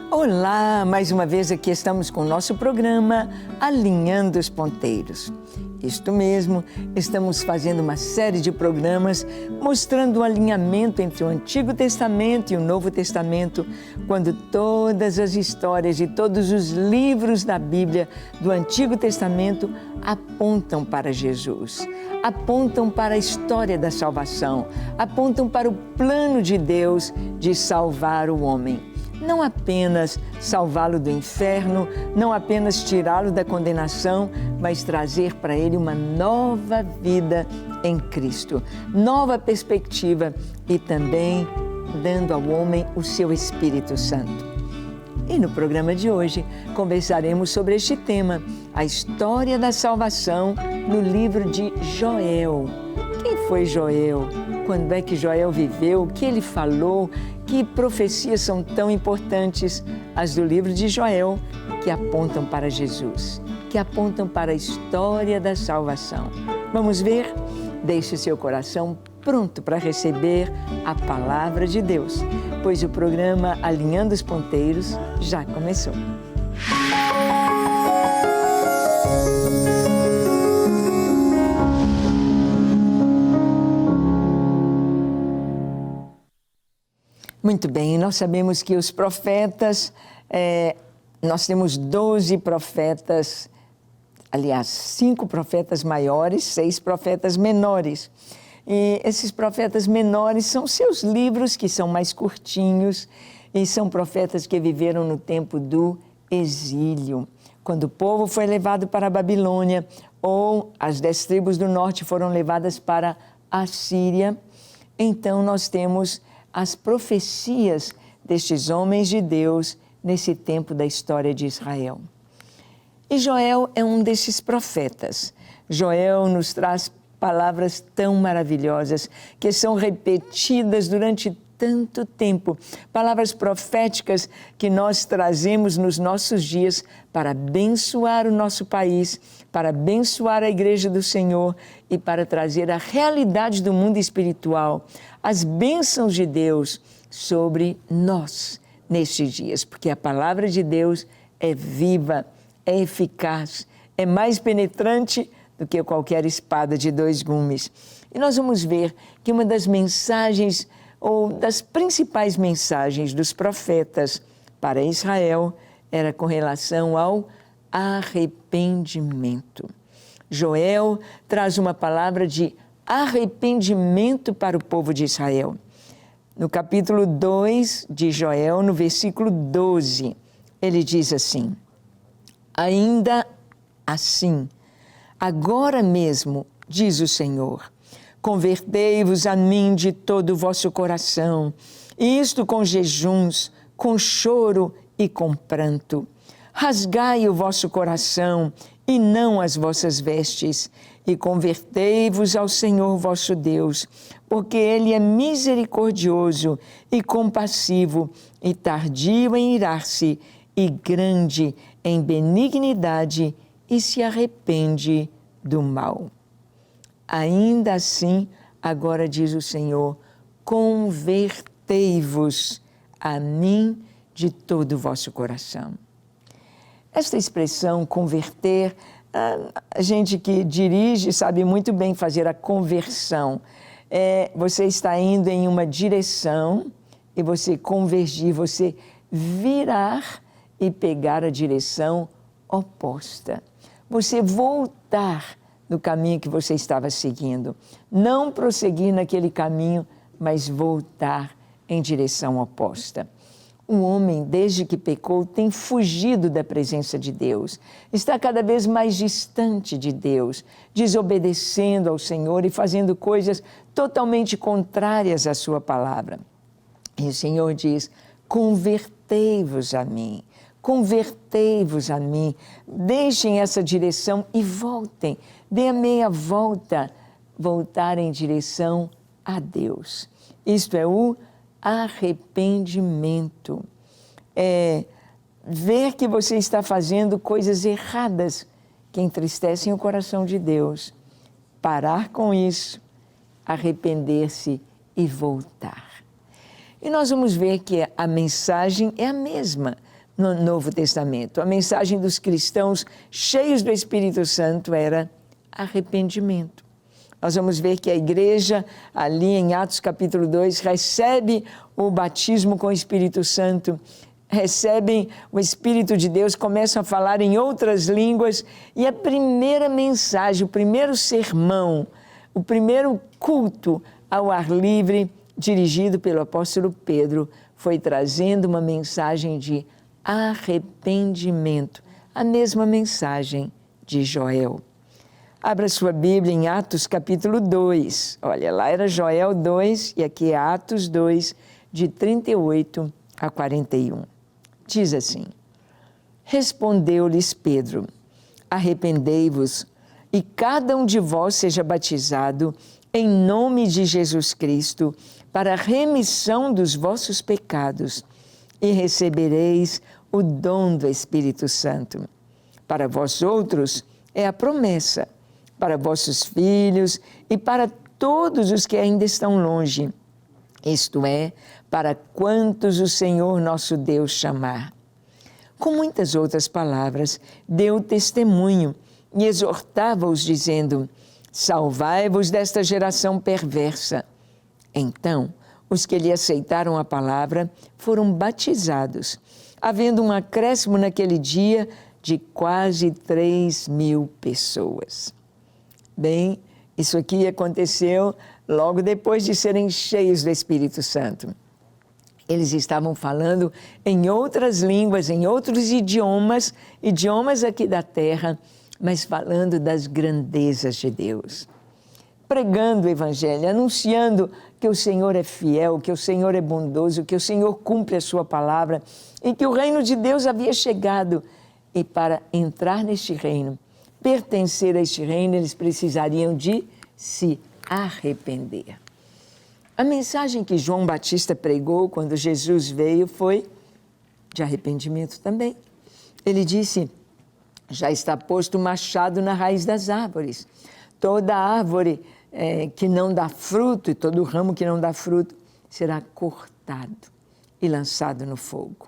Olá, mais uma vez aqui estamos com o nosso programa Alinhando os Ponteiros. Isto mesmo, estamos fazendo uma série de programas mostrando o alinhamento entre o Antigo Testamento e o Novo Testamento, quando todas as histórias e todos os livros da Bíblia do Antigo Testamento apontam para Jesus, apontam para a história da salvação, apontam para o plano de Deus de salvar o homem. Não apenas salvá-lo do inferno, não apenas tirá-lo da condenação, mas trazer para ele uma nova vida em Cristo, nova perspectiva e também dando ao homem o seu Espírito Santo. E no programa de hoje conversaremos sobre este tema, a história da salvação no livro de Joel. Quem foi Joel? Quando é que Joel viveu? O que ele falou? Que profecias são tão importantes, as do livro de Joel, que apontam para Jesus, que apontam para a história da salvação. Vamos ver? Deixe o seu coração pronto para receber a palavra de Deus, pois o programa Alinhando os Ponteiros já começou. Muito bem, nós sabemos que os profetas, nós temos 12 profetas, aliás, 5 profetas maiores, 6 profetas menores. E esses profetas menores são seus livros, que são mais curtinhos, e são profetas que viveram no tempo do exílio, quando o povo foi levado para a Babilônia, ou as 10 tribos do norte foram levadas para a Síria. Então nós temos as profecias destes homens de Deus nesse tempo da história de Israel. E Joel é um desses profetas. Joel nos traz palavras tão maravilhosas que são repetidas durante tanto tempo. Palavras proféticas que nós trazemos nos nossos dias para abençoar o nosso país, para abençoar a Igreja do Senhor e para trazer a realidade do mundo espiritual, as bênçãos de Deus sobre nós nestes dias, porque a palavra de Deus é viva, é eficaz, é mais penetrante do que qualquer espada de 2 gumes. E nós vamos ver que uma das mensagens, ou das principais mensagens dos profetas para Israel, era com relação ao arrependimento. Joel traz uma palavra de arrependimento para o povo de Israel. No capítulo 2 de Joel, no versículo 12, ele diz assim: ainda assim, agora mesmo, diz o Senhor, convertei-vos a mim de todo o vosso coração, isto com jejuns, com choro e com pranto. Rasgai o vosso coração e não as vossas vestes, e convertei-vos ao Senhor vosso Deus, porque Ele é misericordioso e compassivo, e tardio em irar-se, e grande em benignidade, e se arrepende do mal. Ainda assim, agora diz o Senhor, convertei-vos a mim de todo o vosso coração. Esta expressão, converter, a gente que dirige sabe muito bem fazer a conversão. Você está indo em uma direção e você convergir, você virar e pegar a direção oposta. Você voltar no caminho que você estava seguindo. Não prosseguir naquele caminho, mas voltar em direção oposta. O homem, desde que pecou, tem fugido da presença de Deus. Está cada vez mais distante de Deus, desobedecendo ao Senhor e fazendo coisas totalmente contrárias à sua palavra. E o Senhor diz, convertei-vos a mim. Convertei-vos a mim, deixem essa direção e voltem, dê a meia volta, voltar em direção a Deus. Isto é o arrependimento. Ver que você está fazendo coisas erradas que entristecem o coração de Deus, parar com isso, arrepender-se e voltar. E nós vamos ver que a mensagem é a mesma, no Novo Testamento. A mensagem dos cristãos cheios do Espírito Santo era arrependimento. Nós vamos ver que a igreja, ali em Atos capítulo 2, recebe o batismo com o Espírito Santo, recebem o Espírito de Deus, começam a falar em outras línguas, e a primeira mensagem, o primeiro sermão, o primeiro culto ao ar livre, dirigido pelo apóstolo Pedro, foi trazendo uma mensagem de arrependimento, a mesma mensagem de Joel. Abra sua Bíblia em Atos capítulo 2. Olha, lá era Joel 2 e aqui é Atos 2, de 38 a 41. Diz assim: Respondeu-lhes Pedro: Arrependei-vos e cada um de vós seja batizado em nome de Jesus Cristo para a remissão dos vossos pecados e recebereis o dom do Espírito Santo. Para vós outros é a promessa, para vossos filhos e para todos os que ainda estão longe, isto é, para quantos o Senhor nosso Deus chamar. Com muitas outras palavras, deu testemunho e exortava-os, dizendo: Salvai-vos desta geração perversa. Então, os que lhe aceitaram a palavra foram batizados, havendo um acréscimo naquele dia de quase 3.000 pessoas. Bem, isso aqui aconteceu logo depois de serem cheios do Espírito Santo. Eles estavam falando em outras línguas, em outros idiomas aqui da terra, mas falando das grandezas de Deus. Pregando o Evangelho, anunciando que o Senhor é fiel, que o Senhor é bondoso, que o Senhor cumpre a sua palavra e que o reino de Deus havia chegado. E para entrar neste reino, pertencer a este reino, eles precisariam de se arrepender. A mensagem que João Batista pregou quando Jesus veio foi de arrependimento também. Ele disse: já está posto o machado na raiz das árvores. Toda árvore que não dá fruto e todo ramo que não dá fruto será cortado e lançado no fogo.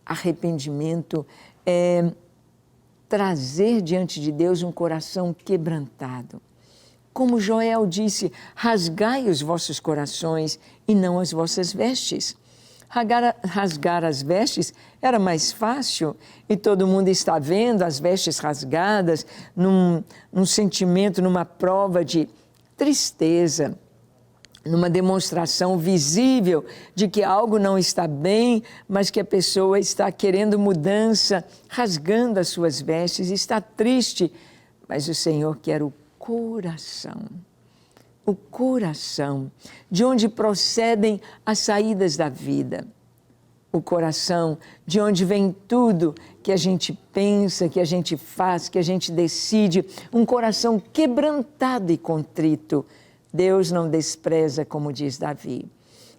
Arrependimento é trazer diante de Deus um coração quebrantado. Como Joel disse: rasgai os vossos corações e não as vossas vestes. Rasgar as vestes era mais fácil e todo mundo está vendo as vestes rasgadas num sentimento, numa prova de tristeza, numa demonstração visível de que algo não está bem, mas que a pessoa está querendo mudança, rasgando as suas vestes, está triste, mas o Senhor quer o coração, de onde procedem as saídas da vida. O coração, de onde vem tudo que a gente pensa, que a gente faz, que a gente decide. Um coração quebrantado e contrito. Deus não despreza, como diz Davi.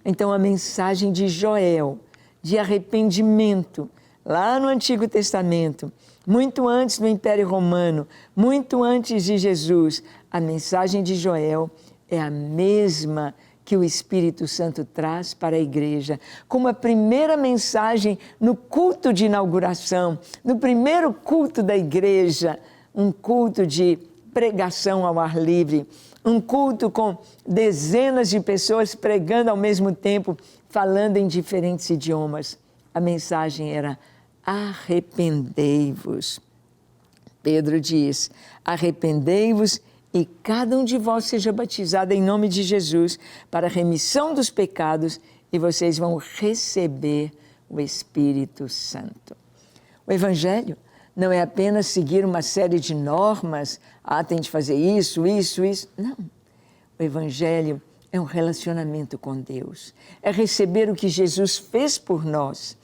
Então, a mensagem de Joel, de arrependimento, lá no Antigo Testamento, muito antes do Império Romano, muito antes de Jesus, a mensagem de Joel é a mesma que o Espírito Santo traz para a igreja, como a primeira mensagem no culto de inauguração, no primeiro culto da igreja, um culto de pregação ao ar livre, um culto com dezenas de pessoas pregando ao mesmo tempo, falando em diferentes idiomas. A mensagem era: arrependei-vos. Pedro diz: arrependei-vos e cada um de vós seja batizado em nome de Jesus para a remissão dos pecados e vocês vão receber o Espírito Santo. O Evangelho não é apenas seguir uma série de normas, tem de fazer isso. Não. O Evangelho é um relacionamento com Deus, é receber o que Jesus fez por nós.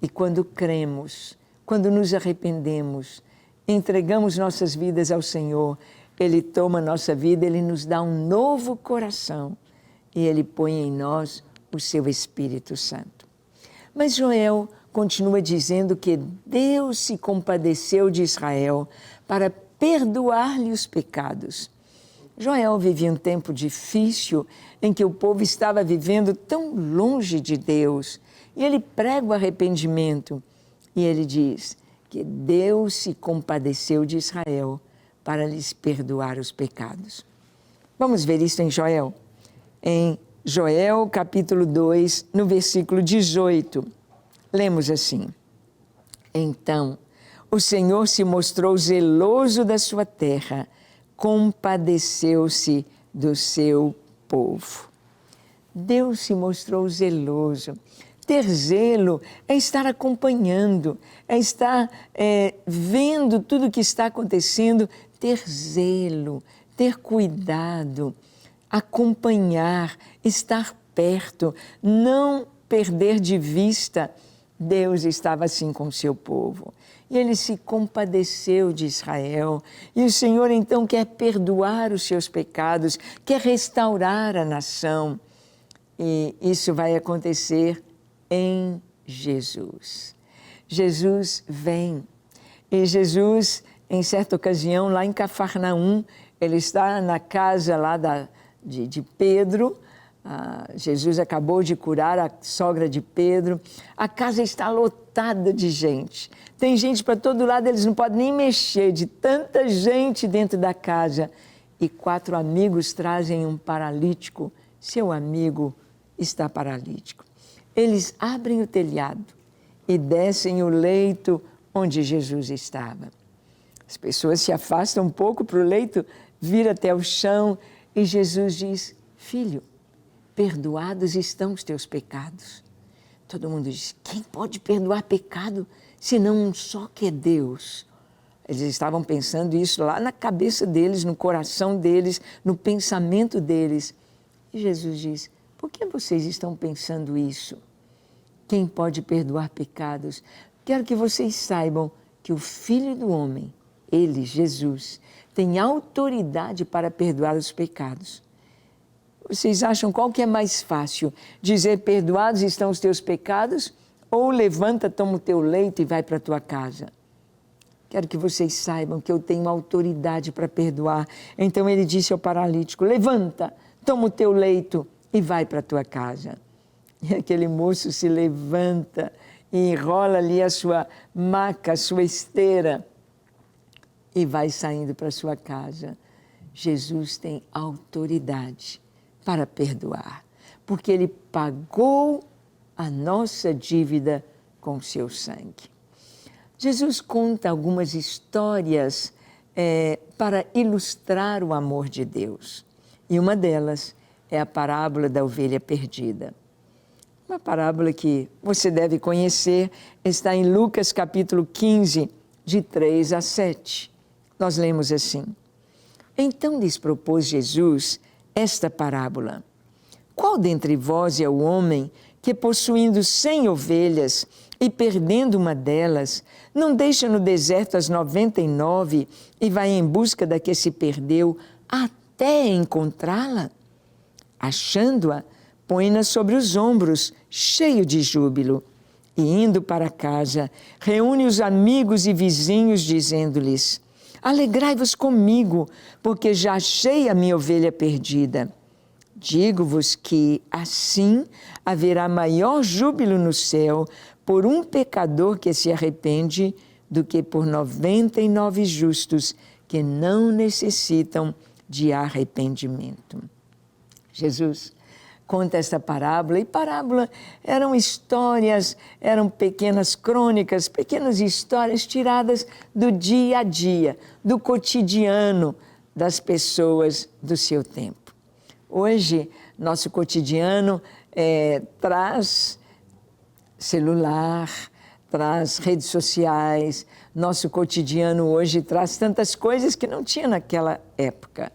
E quando cremos, quando nos arrependemos, entregamos nossas vidas ao Senhor, Ele toma nossa vida, Ele nos dá um novo coração e Ele põe em nós o seu Espírito Santo. Mas Joel continua dizendo que Deus se compadeceu de Israel para perdoar-lhe os pecados. Joel vivia um tempo difícil em que o povo estava vivendo tão longe de Deus e ele prega o arrependimento. E ele diz que Deus se compadeceu de Israel para lhes perdoar os pecados. Vamos ver isso em Joel? Em Joel, capítulo 2, no versículo 18, lemos assim: Então, o Senhor se mostrou zeloso da sua terra, compadeceu-se do seu povo. Deus se mostrou zeloso. Ter zelo é estar acompanhando, é estar vendo tudo o que está acontecendo, ter zelo, ter cuidado, acompanhar, estar perto, não perder de vista. Deus estava assim com o seu povo. E ele se compadeceu de Israel. E o Senhor então quer perdoar os seus pecados, quer restaurar a nação. E isso vai acontecer em Jesus. Jesus vem. E Jesus, em certa ocasião, lá em Cafarnaum, ele está na casa lá de Pedro. Jesus acabou de curar a sogra de Pedro. A casa está lotada de gente. Tem gente para todo lado, eles não podem nem mexer, de tanta gente dentro da casa. E 4 amigos trazem um paralítico. Seu amigo está paralítico. Eles abrem o telhado e descem o leito onde Jesus estava. As pessoas se afastam um pouco para o leito, vira até o chão e Jesus diz: Filho, perdoados estão os teus pecados. Todo mundo diz: quem pode perdoar pecado senão um só que é Deus? Eles estavam pensando isso lá na cabeça deles, no coração deles, no pensamento deles. E Jesus diz: por que vocês estão pensando isso? Quem pode perdoar pecados? Quero que vocês saibam que o Filho do Homem, ele, Jesus, tem autoridade para perdoar os pecados. Vocês acham qual que é mais fácil? Dizer perdoados estão os teus pecados ou levanta, toma o teu leito e vai para a tua casa? Quero que vocês saibam que eu tenho autoridade para perdoar. Então ele disse ao paralítico: levanta, toma o teu leito e vai para a tua casa. E aquele moço se levanta e enrola ali a sua maca, a sua esteira e vai saindo para a sua casa. Jesus tem autoridade para perdoar, porque ele pagou a nossa dívida com o seu sangue. Jesus conta algumas histórias para ilustrar o amor de Deus. E uma delas é a parábola da ovelha perdida. Uma parábola que você deve conhecer, está em Lucas capítulo 15, de 3 a 7. Nós lemos assim: Então lhes propôs Jesus esta parábola: Qual dentre vós é o homem que, possuindo 100 ovelhas e perdendo uma delas, não deixa no deserto as 99 e vai em busca da que se perdeu até encontrá-la? Achando-a, põe-na sobre os ombros, cheio de júbilo, e indo para casa, reúne os amigos e vizinhos, dizendo-lhes: Alegrai-vos comigo, porque já achei a minha ovelha perdida. Digo-vos que, assim, haverá maior júbilo no céu por um pecador que se arrepende do que por 99 justos que não necessitam de arrependimento. Jesus conta esta parábola, e parábola eram histórias, eram pequenas crônicas, pequenas histórias tiradas do dia a dia, do cotidiano das pessoas do seu tempo. Hoje, nosso cotidiano traz celular, traz redes sociais, nosso cotidiano hoje traz tantas coisas que não tinha naquela época.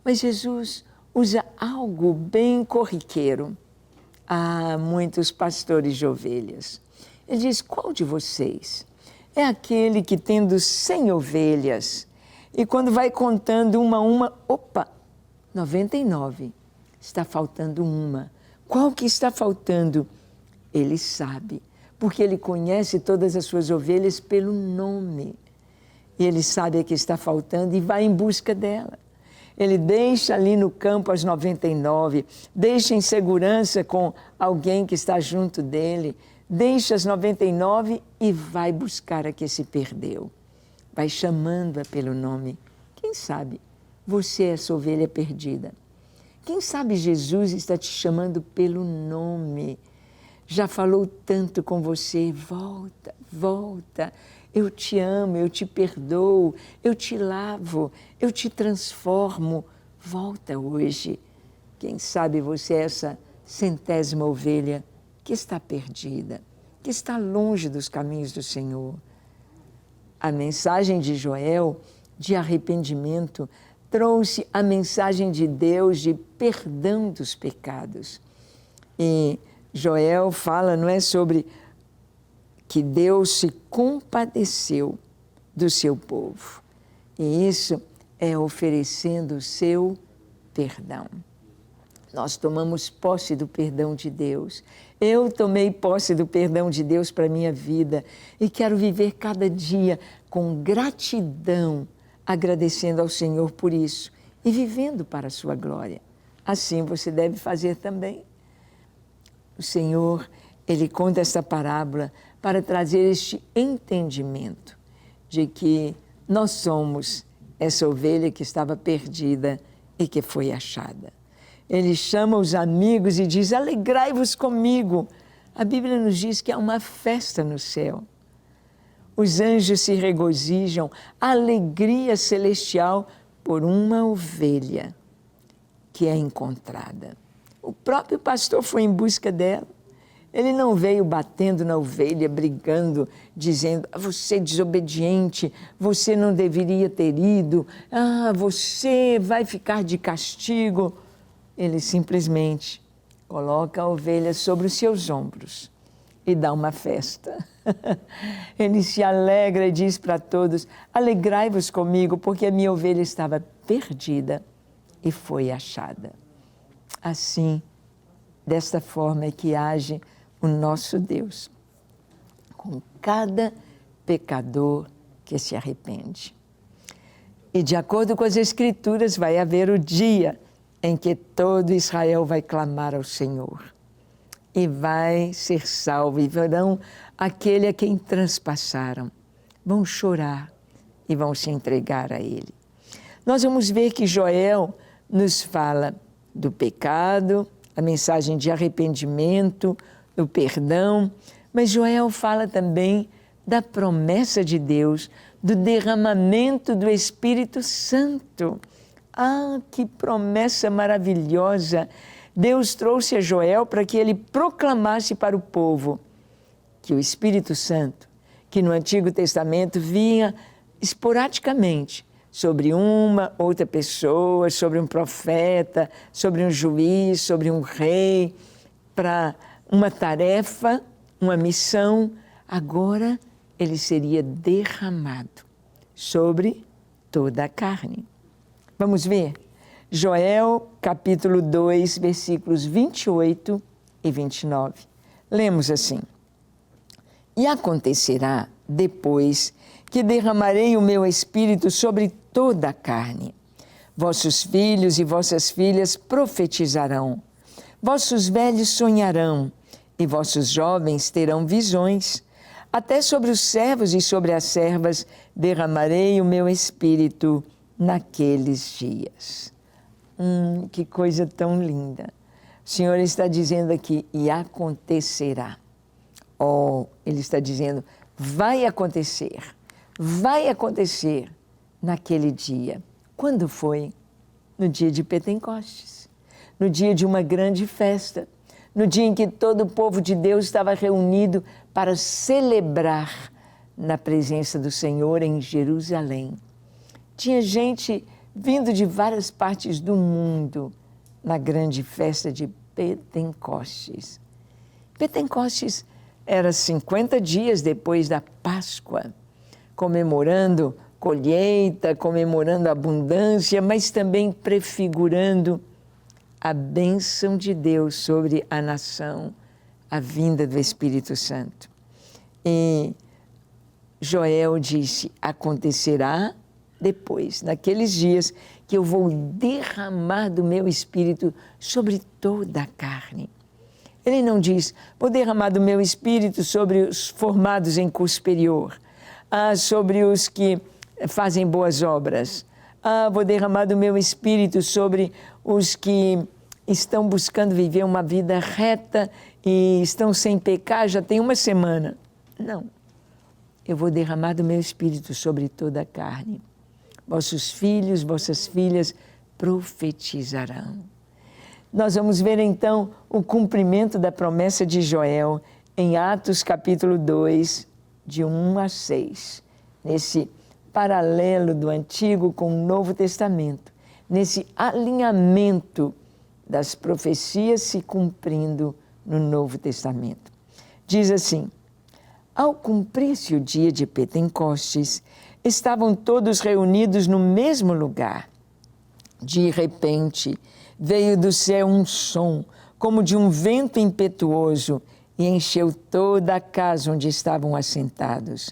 Mas Jesus usa algo bem corriqueiro. Há muitos pastores de ovelhas. Ele diz: qual de vocês é aquele que, tendo 100 ovelhas, e quando vai contando uma a uma, opa, 99, está faltando uma. Qual que está faltando? Ele sabe, porque ele conhece todas as suas ovelhas pelo nome. E ele sabe a que está faltando e vai em busca dela. Ele deixa ali no campo as 99, deixa em segurança com alguém que está junto dele, deixa as 99 e vai buscar a que se perdeu. Vai chamando-a pelo nome. Quem sabe você é essa ovelha perdida? Quem sabe Jesus está te chamando pelo nome? Já falou tanto com você, volta, volta. Eu te amo, eu te perdoo, eu te lavo, eu te transformo. Volta hoje. Quem sabe você é essa 100ª ovelha que está perdida, que está longe dos caminhos do Senhor. A mensagem de Joel, de arrependimento, trouxe a mensagem de Deus de perdão dos pecados. E Joel fala, não é, sobre que Deus se compadeceu do seu povo. E isso é oferecendo o seu perdão. Nós tomamos posse do perdão de Deus. Eu tomei posse do perdão de Deus para a minha vida e quero viver cada dia com gratidão, agradecendo ao Senhor por isso e vivendo para a sua glória. Assim você deve fazer também. O Senhor, Ele conta esta parábola para trazer este entendimento de que nós somos essa ovelha que estava perdida e que foi achada. Ele chama os amigos e diz, alegrai-vos comigo. A Bíblia nos diz que há uma festa no céu. Os anjos se regozijam, a alegria celestial por uma ovelha que é encontrada. O próprio pastor foi em busca dela. Ele não veio batendo na ovelha, brigando, dizendo, você é desobediente, você não deveria ter ido, você vai ficar de castigo. Ele simplesmente coloca a ovelha sobre os seus ombros e dá uma festa. Ele se alegra e diz para todos, alegrai-vos comigo, porque a minha ovelha estava perdida e foi achada. Assim, desta forma é que age o nosso Deus, com cada pecador que se arrepende. E de acordo com as Escrituras, vai haver o dia em que todo Israel vai clamar ao Senhor e vai ser salvo, e verão aquele a quem transpassaram, vão chorar e vão se entregar a Ele. Nós vamos ver que Joel nos fala do pecado, a mensagem de arrependimento, do perdão, mas Joel fala também da promessa de Deus, do derramamento do Espírito Santo. Ah, que promessa maravilhosa! Deus trouxe a Joel para que ele proclamasse para o povo que o Espírito Santo, que no Antigo Testamento vinha esporadicamente sobre uma outra pessoa, sobre um profeta, sobre um juiz, sobre um rei, para uma tarefa, uma missão, agora ele seria derramado sobre toda a carne. Vamos ver? Joel, capítulo 2, versículos 28 e 29. Lemos assim. E acontecerá depois que derramarei o meu espírito sobre toda a carne. Vossos filhos e vossas filhas profetizarão. Vossos velhos sonharão e vossos jovens terão visões. Até sobre os servos e sobre as servas derramarei o meu espírito naqueles dias. Que coisa tão linda. O Senhor está dizendo aqui, e acontecerá. Ele está dizendo, vai acontecer naquele dia. Quando foi? No dia de Pentecostes, no dia de uma grande festa, no dia em que todo o povo de Deus estava reunido para celebrar na presença do Senhor em Jerusalém. Tinha gente vindo de várias partes do mundo na grande festa de Pentecostes. Pentecostes era 50 dias depois da Páscoa, comemorando colheita, comemorando abundância, mas também prefigurando a bênção de Deus sobre a nação, a vinda do Espírito Santo. E Joel disse, acontecerá depois, naqueles dias, que eu vou derramar do meu Espírito sobre toda a carne. Ele não diz, vou derramar do meu espírito sobre os formados em curso superior, sobre os que fazem boas obras, vou derramar do meu espírito sobre os que estão buscando viver uma vida reta e estão sem pecar já tem uma semana. Não. Eu vou derramar do meu espírito sobre toda a carne. Vossos filhos, vossas filhas profetizarão. Nós vamos ver então o cumprimento da promessa de Joel em Atos capítulo 2, de 1 a 6. Nesse paralelo do Antigo com o Novo Testamento, nesse alinhamento das profecias se cumprindo no Novo Testamento. Diz assim, ao cumprir-se o dia de Pentecostes, estavam todos reunidos no mesmo lugar. De repente, veio do céu um som, como de um vento impetuoso, e encheu toda a casa onde estavam assentados.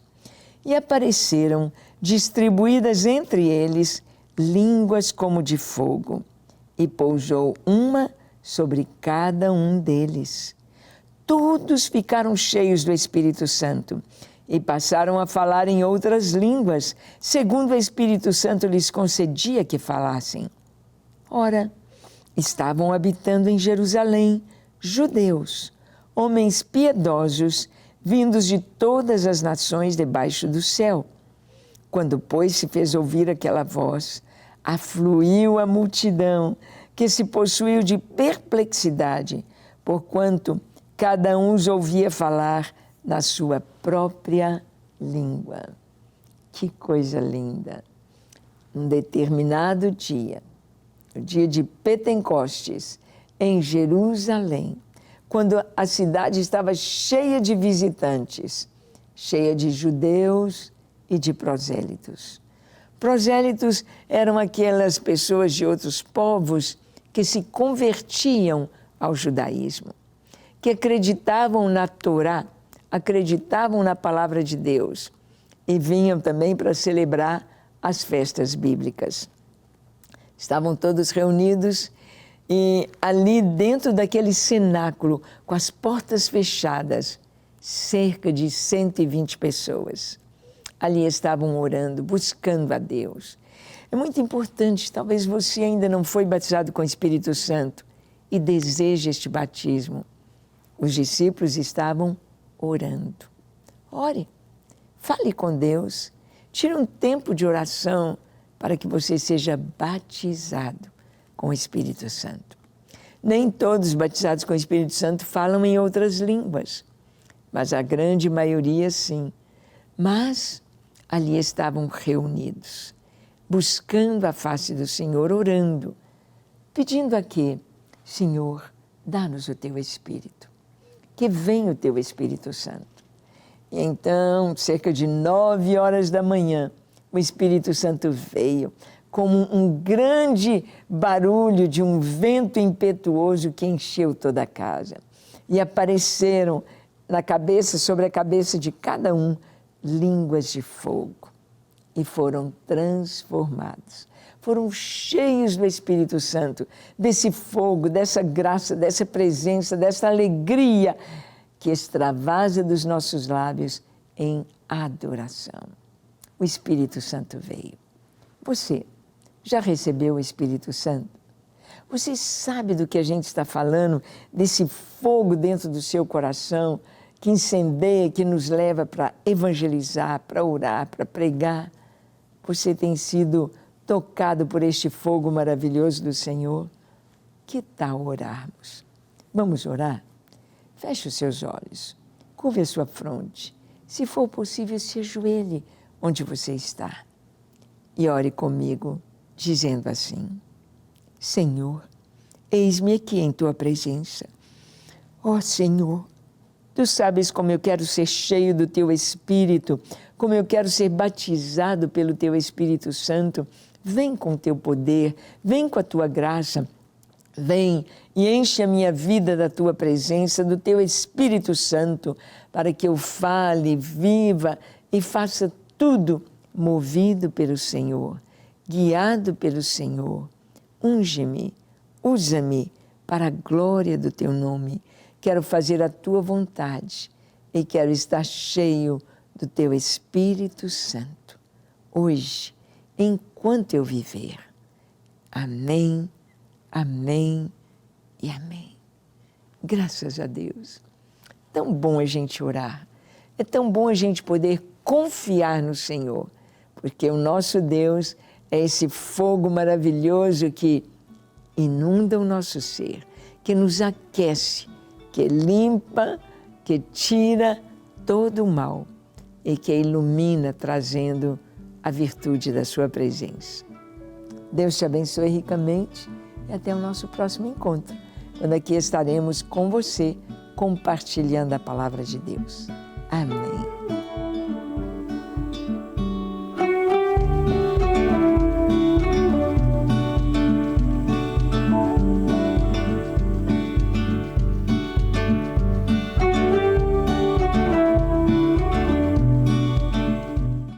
E apareceram, distribuídas entre eles, línguas como de fogo, e pousou uma sobre cada um deles. Todos ficaram cheios do Espírito Santo e passaram a falar em outras línguas, segundo o Espírito Santo lhes concedia que falassem. Ora, estavam habitando em Jerusalém judeus, homens piedosos, vindos de todas as nações debaixo do céu. Quando, pois, se fez ouvir aquela voz, afluiu a multidão, que se possuiu de perplexidade, porquanto cada um os ouvia falar na sua própria língua. Que coisa linda! Um determinado dia, o dia de Pentecostes, em Jerusalém, quando a cidade estava cheia de visitantes, cheia de judeus e de prosélitos. Prosélitos eram aquelas pessoas de outros povos que se convertiam ao judaísmo, que acreditavam na Torá, acreditavam na palavra de Deus e vinham também para celebrar as festas bíblicas. Estavam todos reunidos e ali dentro daquele cenáculo, com as portas fechadas, cerca de 120 pessoas. Ali estavam orando, buscando a Deus. É muito importante, talvez você ainda não foi batizado com o Espírito Santo e deseja este batismo. Os discípulos estavam orando. Ore, fale com Deus, tire um tempo de oração para que você seja batizado com o Espírito Santo. Nem todos batizados com o Espírito Santo falam em outras línguas, mas a grande maioria sim. Mas ali estavam reunidos, buscando a face do Senhor, orando, pedindo a quê? Senhor, dá-nos o Teu Espírito, que venha o Teu Espírito Santo. E então, cerca de 9 horas da manhã, o Espírito Santo veio como um grande barulho de um vento impetuoso que encheu toda a casa. E apareceram na cabeça, sobre a cabeça de cada um, línguas de fogo. E foram transformados. Foram cheios do Espírito Santo, desse fogo, dessa graça, dessa presença, dessa alegria que extravasa dos nossos lábios em adoração. O Espírito Santo veio. Você já recebeu o Espírito Santo? Você sabe do que a gente está falando, desse fogo dentro do seu coração, que incendeia, que nos leva para evangelizar, para orar, para pregar? Você tem sido tocado por este fogo maravilhoso do Senhor? Que tal orarmos? Vamos orar? Feche os seus olhos, curve a sua fronte. Se for possível, se ajoelhe onde você está. E ore comigo, dizendo assim: Senhor, eis-me aqui em Tua presença. Ó Senhor, Tu sabes como eu quero ser cheio do Teu Espírito, como eu quero ser batizado pelo Teu Espírito Santo. Vem com o Teu poder, vem com a Tua graça, vem e enche a minha vida da Tua presença, do Teu Espírito Santo, para que eu fale, viva e faça tudo movido pelo Senhor, guiado pelo Senhor. Unge-me, usa-me para a glória do Teu nome. quero fazer a tua vontade e quero estar cheio do teu Espírito Santo, hoje, enquanto eu viver. Amém, amém e amém. Graças a Deus. Tão bom a gente orar. É tão bom a gente poder confiar no Senhor, porque o nosso Deus é esse fogo maravilhoso que inunda o nosso ser, que nos aquece, que limpa, que tira todo o mal e que ilumina, trazendo a virtude da sua presença. Deus te abençoe ricamente e até o nosso próximo encontro, quando aqui estaremos com você, compartilhando a palavra de Deus. Amém.